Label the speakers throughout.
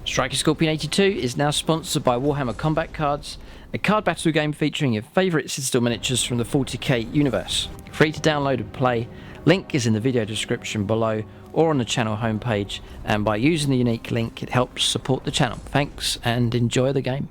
Speaker 1: Striker Scorpion 82 is now sponsored by Warhammer Combat Cards, a card battle game featuring your favourite Citadel miniatures from the 40k universe. Free to download and play, link is in the video description below or on the channel homepage, and by using the unique link it helps support the channel. Thanks and enjoy the game.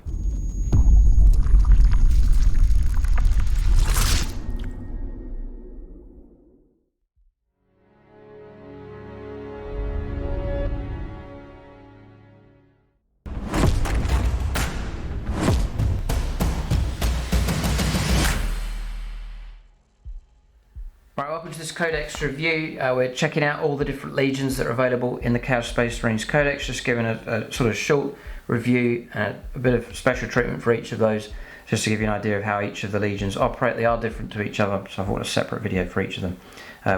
Speaker 1: Right, welcome to this Codex review. We're checking out all the different legions that are available in the Chaos Space Marines Codex, just giving a sort of short review and a bit of special treatment for each of those, just to give you an idea of how each of the legions operate. They are different to each other, so I thought a separate video for each of them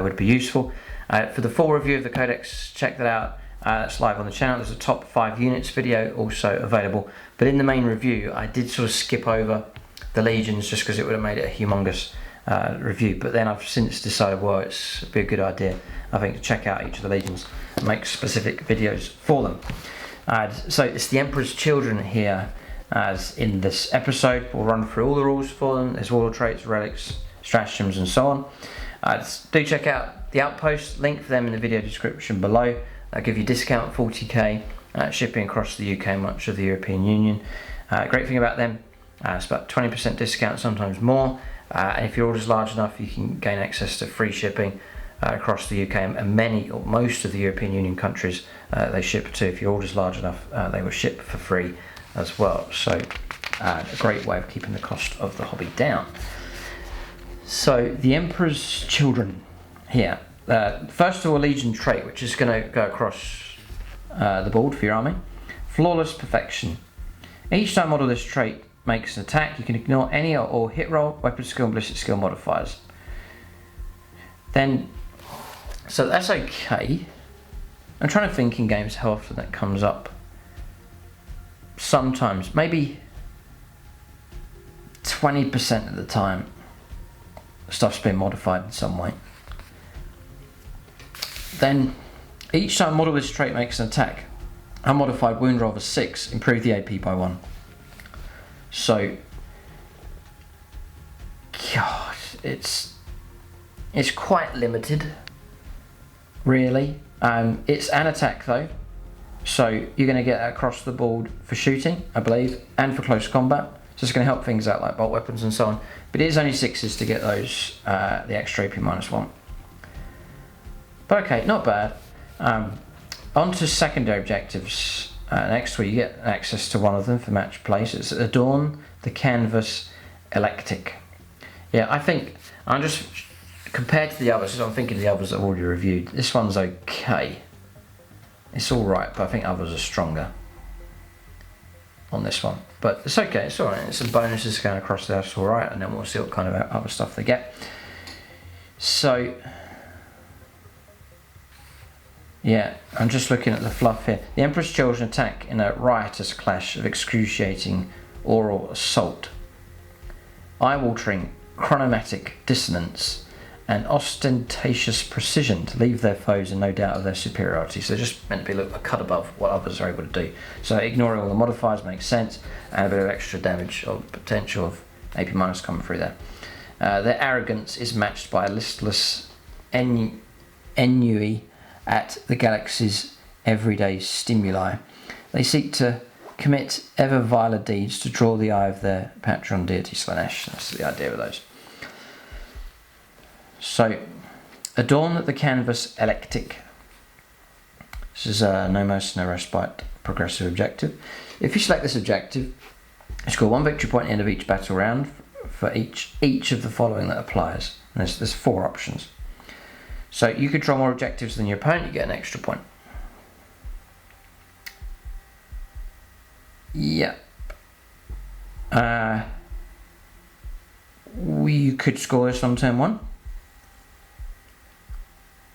Speaker 1: would be useful. For the full review of the Codex, check that out. That's live on the channel. There's a top 5 units video also available, but in the main review I did sort of skip over the legions just because it would have made it a humongous review, but then I've since decided, well, it's be a good idea, I think, to check out each of the legions and make specific videos for them. So it's the Emperor's Children here, as in this episode. We'll run through all the rules for them. There's warlord traits, relics, stratagems and so on. Do check out the OUTPOST, link for them in the video description below. I'll give you discount 40k, shipping across the UK, much of the European Union. Great thing about them, it's about 20% discount, sometimes more. And if your order is large enough, you can gain access to free shipping across the UK and many or most of the European Union countries they ship to. If your order is large enough, they will ship for free as well. So a great way of keeping the cost of the hobby down. So the Emperor's Children here. First of all, Legion trait, which is going to go across the board for your army. Flawless Perfection. Each time model this trait makes an attack, you can ignore any or all hit roll, weapon skill and ballistic skill modifiers. Then, so that's okay. I'm trying to think in games how often that comes up. Sometimes, maybe 20% of the time, stuff's been modified in some way. Then, each time model this trait makes an attack, unmodified wound roll of a 6, improve the AP by 1. So, God, it's quite limited, really. It's an attack though, so you're going to get that across the board for shooting, I believe, and for close combat. So it's going to help things out like bolt weapons and so on. But it is only 6s to get those, the extra AP -1. But okay, not bad. On to secondary objectives. Next week you get access to one of them for match plays. It's Adorn the Canvas Eclectic. Yeah, I think I'm just, compared to the others, I'm thinking the others I've already reviewed, this one's okay. It's alright, but I think others are stronger on this one. But it's okay, it's alright. There's some bonuses going across there, it's alright, and then we'll see what kind of other stuff they get. So yeah, I'm just looking at the fluff here. The Emperor's Children attack in a riotous clash of excruciating oral assault, eye-watering chromatic dissonance, and ostentatious precision to leave their foes in no doubt of their superiority. So they're just meant to be a cut above what others are able to do. So ignoring all the modifiers makes sense, and a bit of extra damage or potential of AP- coming through there. Their arrogance is matched by a listless ennui at the galaxy's everyday stimuli. They seek to commit ever viler deeds to draw the eye of their patron deity Slanesh. That's the idea of those. So, Adorn the Canvas Eclectic. This is a no mercy, no respite progressive objective. If you select this objective, you score 1 victory point at the end of each battle round for each of the following that applies. And there's 4 options. So you could draw more objectives than your opponent, you get an extra point. Yep. You could score this on turn 1.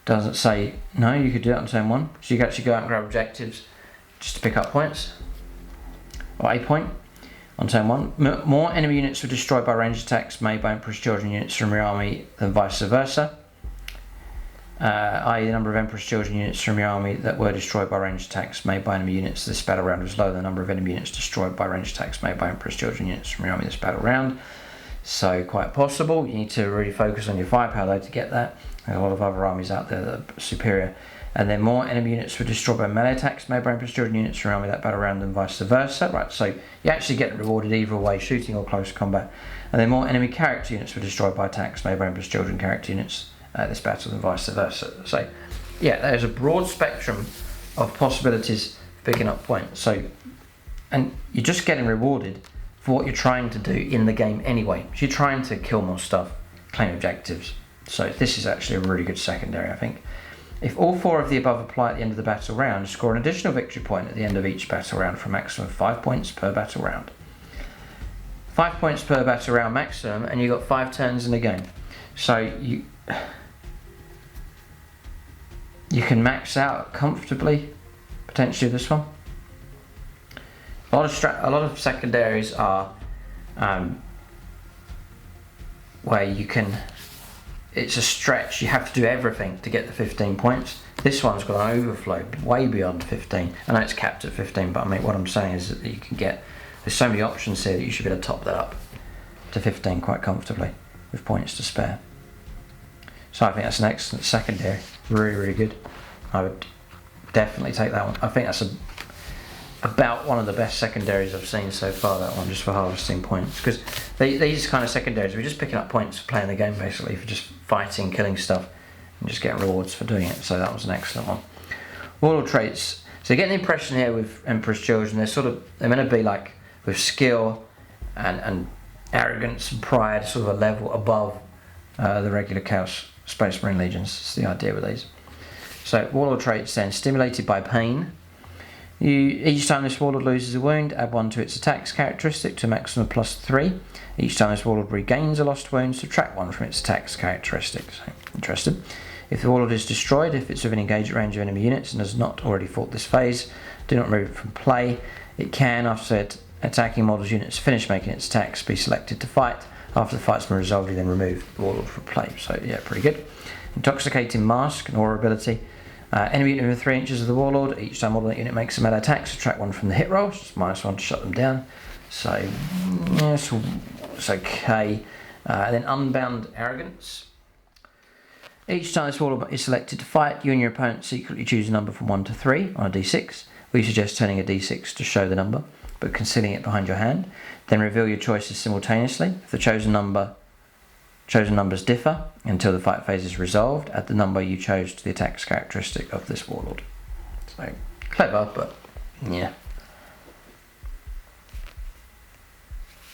Speaker 1: Doesn't say no, you could do it on turn 1. So you could actually go out and grab objectives just to pick up points. Or a point on turn 1. More enemy units were destroyed by ranged attacks made by Emperor's Children units from your army than vice versa. i.e. the number of Emperor's Children units from your army that were destroyed by ranged attacks made by enemy units this battle round was lower than the number of enemy units destroyed by ranged attacks made by Emperor's Children units from your army this battle round. So quite possible. You need to really focus on your firepower though to get that. There's a lot of other armies out there that are superior. And then more enemy units were destroyed by melee attacks made by Emperor's Children units from your army that battle round and vice versa. Right, so you actually get rewarded either way, shooting or close combat. And then more enemy character units were destroyed by attacks made by Emperor's Children character units this battle and vice versa. So yeah, there's a broad spectrum of possibilities for picking up points. So, and you're just getting rewarded for what you're trying to do in the game anyway. So you're trying to kill more stuff, claim objectives. So this is actually a really good secondary, I think. If all 4 of the above apply at the end of the battle round, score an additional victory point at the end of each battle round for a maximum of 5 points per battle round. 5 points per battle round maximum, and you've got 5 turns in the game. So you can max out comfortably, potentially this one. A lot of secondaries are where you can. It's a stretch. You have to do everything to get the 15 points. This one's got an overflow way beyond 15. I know it's capped at 15, but I mean what I'm saying is that you can get. There's so many options here that you should be able to top that up to 15 quite comfortably with points to spare. So I think that's an excellent secondary. Really, really good. I would definitely take that one. I think that's about one of the best secondaries I've seen so far, that one, just for harvesting points. Because these kind of secondaries, we're just picking up points for playing the game, basically, for just fighting, killing stuff, and just getting rewards for doing it. So that was an excellent one. Warlord traits. So you get the impression here with Emperor's Children, they're meant to be like with skill and arrogance and pride, sort of a level above the regular Chaos Space Marine Legions. That's the idea with these. So Warlord traits then, stimulated by pain. Each time this Warlord loses a wound, add 1 to its attacks characteristic to a maximum of +3. Each time this Warlord regains a lost wound, subtract 1 from its attacks characteristic. So, interesting. If the Warlord is destroyed, if it's within engaged range of enemy units and has not already fought this phase, do not remove it from play. It can, after attacking model's units finish making its attacks, be selected to fight. After the fight's been resolved, you then remove the Warlord from play. So yeah, pretty good. Intoxicating Mask, an aura ability. Enemy unit within 3 inches of the Warlord, each time model that unit makes a melee attack, subtract 1 from the hit roll, just -1 to shut them down. So, yeah, it's okay. Then Unbound Arrogance. Each time this Warlord is selected to fight, you and your opponent secretly choose a number from 1 to 3 on a d6. We suggest turning a d6 to show the number, but concealing it behind your hand. Then reveal your choices simultaneously. If the chosen numbers differ until the fight phase is resolved, add the number you chose to the attacks characteristic of this Warlord. So, clever, but yeah.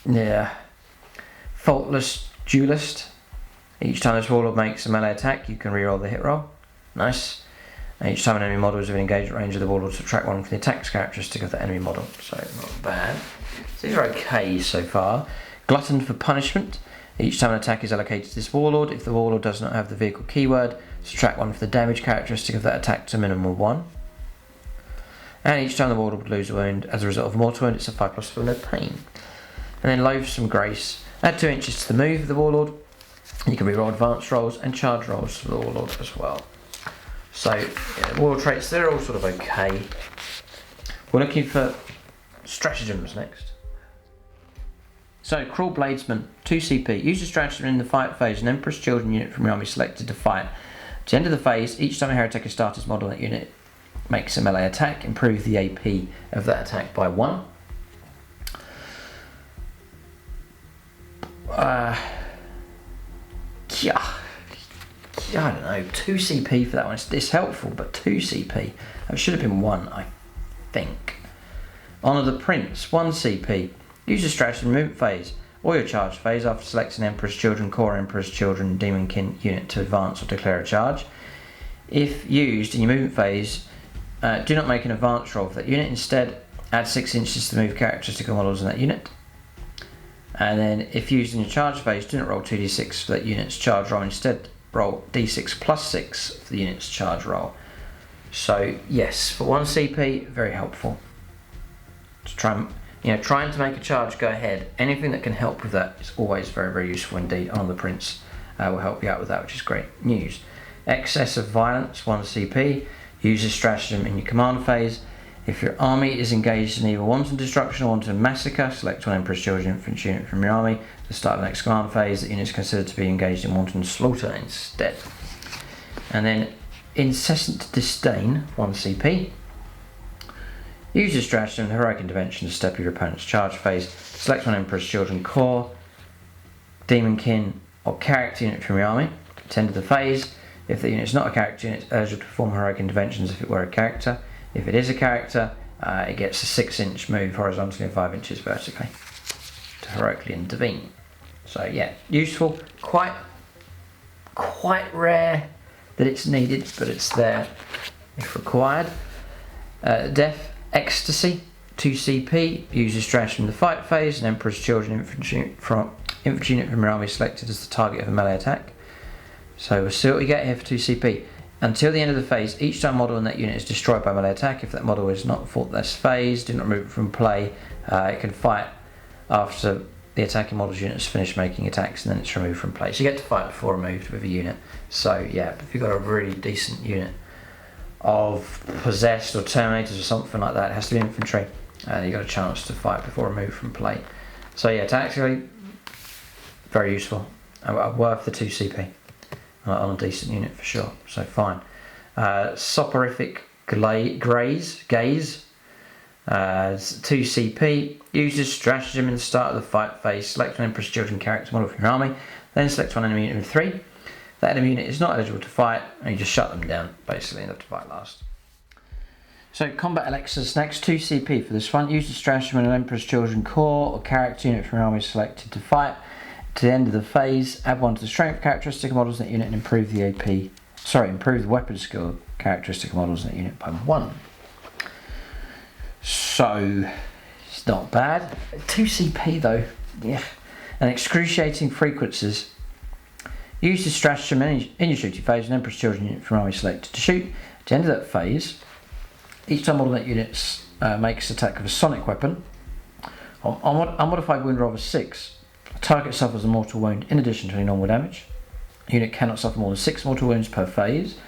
Speaker 1: Yeah. Faultless Duelist. Each time this Warlord makes a melee attack, you can reroll the hit roll. Nice. And each time an enemy model is within engagement range of the Warlord, subtract 1 from the attacks characteristic of the enemy model. So, not bad. So these are okay so far. Glutton for punishment. Each time an attack is allocated to this Warlord, if the Warlord does not have the vehicle keyword, subtract 1 from the damage characteristic of that attack to a minimum of 1. And each time the Warlord would lose a wound as a result of a mortal wound, it's a 5+ for no pain. And then Loathsome Grace. Add 2 inches to the move of the Warlord. You can reroll advanced rolls and charge rolls for the Warlord as well. So, yeah, Warlord traits, they're all sort of okay. We're looking for stratagems next. So, Cruel Bladesman, 2 CP. Use the stratagem in the fight phase. An Emperor's Children unit from your army selected to fight. At the end of the phase, each time a heretic starters model that unit makes a melee attack, improve the AP of that attack by 1. I don't know, 2 CP for that one. It's helpful, but 2 CP. It should have been 1, I think. Honour the Prince, 1 CP. Use the stratagem movement phase or your charge phase after selecting Emperor's Children, Core Emperor's Children, Demonkin unit to advance or declare a charge. If used in your movement phase, do not make an advance roll for that unit. Instead, add 6 inches to the move characteristic models in that unit. And then, if used in your charge phase, do not roll 2d6 for that unit's charge roll. Instead, roll d6 plus 6 for the unit's charge roll. So, yes, for 1 CP, very helpful. To trying to make a charge go ahead, anything that can help with that is always very, very useful indeed. Honor the Prince will help you out with that, which is great news. Excess of violence, 1 CP. Use this stratagem in your command phase. If your army is engaged in either wanton destruction or wanton massacre, select one Emperor's Children infantry unit from your army. At the start of the next command phase, the unit is considered to be engaged in wanton slaughter instead. And then Incessant Disdain, 1 CP. Use your stratagem, Heroic Intervention, to step your opponent's charge phase. Select one Emperor's Children Corps, Demonkin, or character unit from your army. At the end of the phase, if the unit is not a character unit, it's eligible to perform heroic interventions if it were a character. If it is a character, it gets a 6-inch move horizontally and 5 inches vertically to heroically intervene. So yeah, useful. Quite rare that it's needed, but it's there if required. Death Ecstasy, 2 CP. Uses stratagem in the fight phase. An Emperor's Children infantry unit from your army selected as the target of a melee attack. So we'll see what we get here for 2 CP. Until the end of the phase, each time model in that unit is destroyed by melee attack. If that model is not fought this phase, do not remove it from play. It can fight after the attacking model's unit has finished making attacks, and then it's removed from play. So you get to fight before removed with a unit. So yeah, if you've got a really decent unit of possessed or terminators or something like that, it has to be infantry, and you've got a chance to fight before removed from play. So yeah, tactically, very useful. Worth the 2 CP. On a decent unit for sure, so fine. Soporific Gaze, 2 CP. Uses stratagem in the start of the fight phase. Select an Emperor's Children character model from your army, then select one enemy unit with 3. That enemy unit is not eligible to fight, and you just shut them down basically and have to fight last. So combat elixirs next, 2 CP for this one. Use the stratagem in an Emperor's Children Corps or character unit from your army selected to fight. To the end of the phase, add 1 to the strength characteristic of models in that unit and improve the improve the weapon skill characteristic of models in that unit by 1. So it's not bad. 2 CP though, yeah. And excruciating frequencies. Use the stratagem in your shooting phase, an Emperor's Children unit from army selected to shoot. At the end of that phase, each time model in that unit makes attack with a sonic weapon, on unmodified wound roll of 6. The target suffers a mortal wound in addition to any normal damage. The unit cannot suffer more than 6 mortal wounds per phase.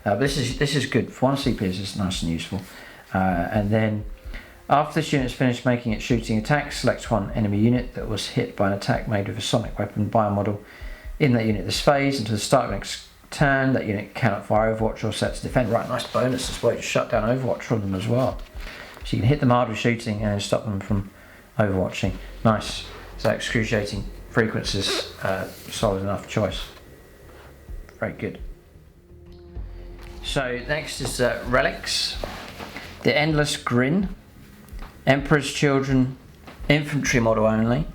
Speaker 1: But this is good. For 1 CP, this is nice and useful. And then after this unit is finished making its shooting attack, select one enemy unit that was hit by an attack made with a sonic weapon by a model in that unit this phase. Until the start of the next turn, that unit cannot fire Overwatch or set to defend. Right, nice bonus as well. You shut down Overwatch from them as well. So you can hit them hard with shooting and stop them from Overwatching. Nice. So excruciating frequencies, solid enough choice. Very good. So next is Relics. The Endless Grin. Emperor's Children infantry model only.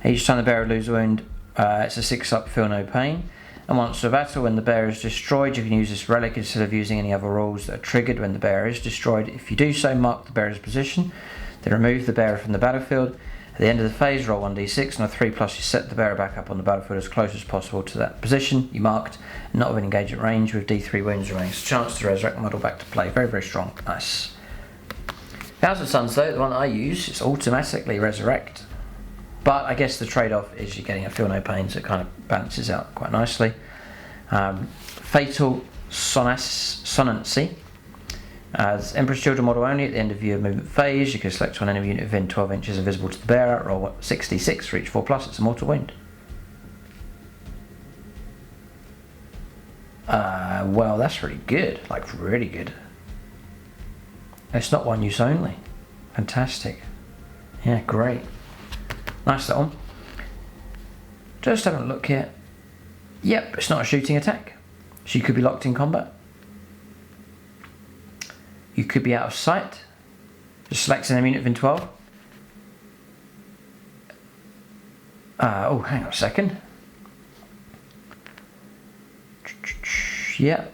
Speaker 1: Each time the bearer loses a wound, it's a 6-up, feel no pain. And once a battle, when the bearer is destroyed, you can use this relic instead of using any other rules that are triggered when the bearer is destroyed. If you do so, mark the bearer's position, then remove the bearer from the battlefield. At the end of the phase, roll 1d6, and a 3+, you set the bearer back up on the battlefield as close as possible to that position you marked, not within engagement range, with d3 wounds remaining. It's a chance to resurrect the model back to play. Very, very strong. Nice. Thousand Suns, though, the one that I use, it's automatically resurrect. But I guess the trade-off is you're getting a feel no pain, so it kind of balances out quite nicely. Fatal Sonancy. As Emperor's Children model only, at the end of your movement phase, you can select one enemy unit within 12 inches invisible to the bearer, roll 6d6 for each 4+, it's a mortal wound. Well, that's really good, like really good. It's not one use only. Fantastic. Yeah, great. Nice that one. Just having a look here. Yep, it's not a shooting attack. So you could be locked in combat. You could be out of sight. Just select an enemy unit within 12. Oh, hang on a second. Yeah.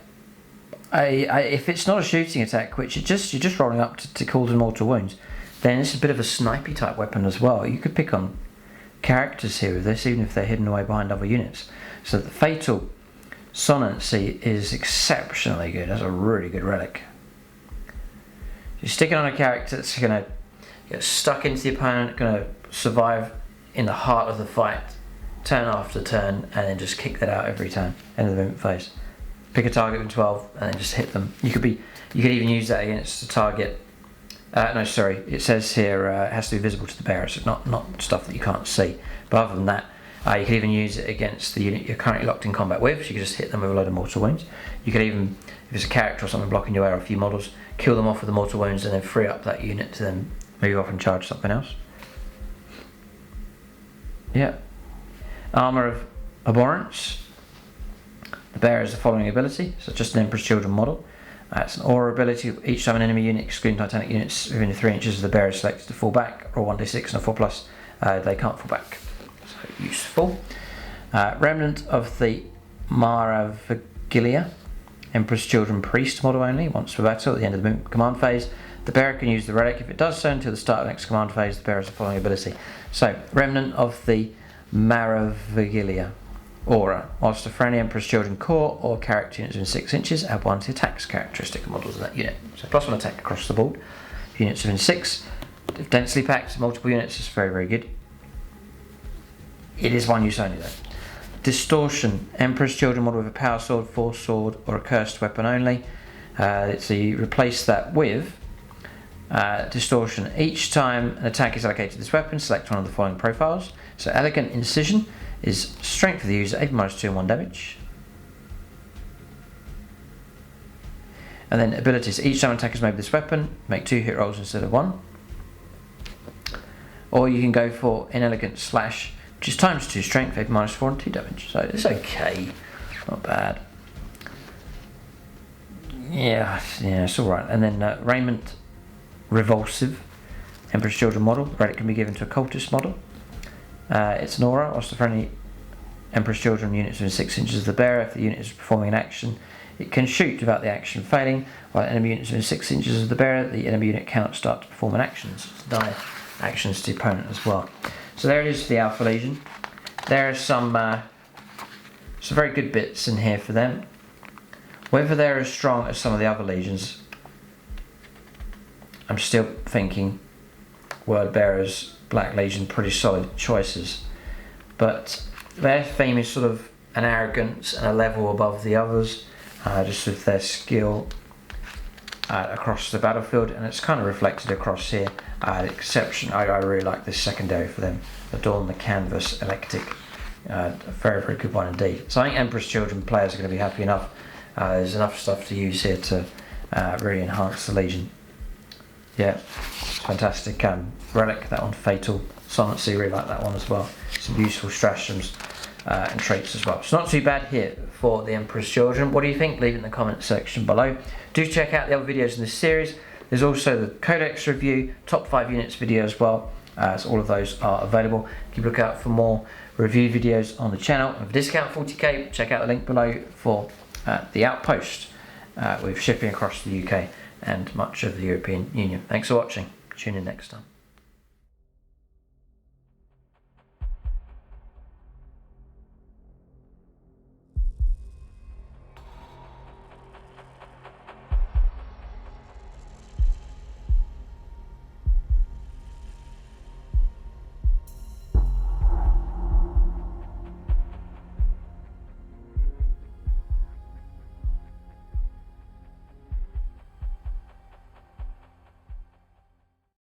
Speaker 1: If it's not a shooting attack, which you're just rolling up to cause mortal wounds, then it's a bit of a snipey type weapon as well. You could pick on characters here with this, even if they're hidden away behind other units. So the Fatal Sonancy is exceptionally good. That's a really good relic. You stick it on a character that's going to get stuck into the opponent, going to survive in the heart of the fight, turn after turn, and then just kick that out every turn. End of the movement phase. pick a target with 12 and then just hit them. You could even use that against a target. No, sorry, it says here it has to be visible to the bearer, so not stuff that you can't see. But other than that, you could even use it against the unit you're currently locked in combat with, so you could just hit them with a load of mortal wounds. You could even, if it's a character or something blocking your way or a few models, kill them off with the mortal wounds and then free up that unit to then move off and charge something else. Yeah. Armour of Abhorrence. The bearer has the following ability, so just an Emperor's Children model. It's an aura ability. Each time an enemy unit, excluding Titanic units within 3 inches of the bearer, is selected to fall back, roll 1d6 and a 4+, they can't fall back. So useful. Remnant of the Maravigilia, Emperor's Children Priest model only, once per battle at the end of the command phase. The bearer can use the relic if it does so until the start of the next command phase. The bearer has the following ability. So, Remnant of the Maravigilia aura. Whilst a friendly Emperor's Children core or character units within 6 inches, add 1 to the attacks characteristic models of that unit. So +1 attack across the board. Units within 6. If densely packed, multiple units is very, very good. It is one use only though. Distortion. Emperor's Children model with a power sword, force sword, or a cursed weapon only. So you replace that with Distortion. Each time an attack is allocated to this weapon, select one of the following profiles. So Elegant Incision is strength of the user, 8 -2 and 1 damage. And then abilities. Each time an attack is made with this weapon, make 2 hit rolls instead of 1. Or you can go for Inelegant Slash, which is ×2 strength, 8 -4 and 2 damage. So it's okay, not bad. Yeah, it's alright. And then Raiment Revulsive, Emperor's Children model. Relic can be given to a cultist model. It's an aura, whilst the friendly Emperor's Children units within 6 inches of the bearer. If the unit is performing an action, it can shoot without the action failing, while enemy units within 6 inches of the bearer, the enemy unit cannot start to perform an action. So it's dire actions to the opponent as well. So there it is for the Alpha Legion. There are some very good bits in here for them. Whether they're as strong as some of the other legions, I'm still thinking Word Bearers, Black Legion, pretty solid choices. But their theme is sort of an arrogance and a level above the others, just with their skill across the battlefield, and it's kind of reflected across here. Exception, I really like this secondary for them, Adorn the Canvas Electic. A very, very good one indeed. So I think Emperor's Children players are going to be happy enough. There's enough stuff to use here to really enhance the Legion. Yeah, it's fantastic. Relic, that one, Fatal. Silent Sea, really like that one as well. Some useful stratagems and traits as well. So not too bad here for the Emperor's Children. What do you think? Leave it in the comment section below. Do check out the other videos in this series. There's also the Codex review, top 5 units video as well. So all of those are available. Keep a look out for more review videos on the channel. And for discount 40k, check out the link below for the Outpost with shipping across the UK and much of the European Union. Thanks for watching. Tune in next time.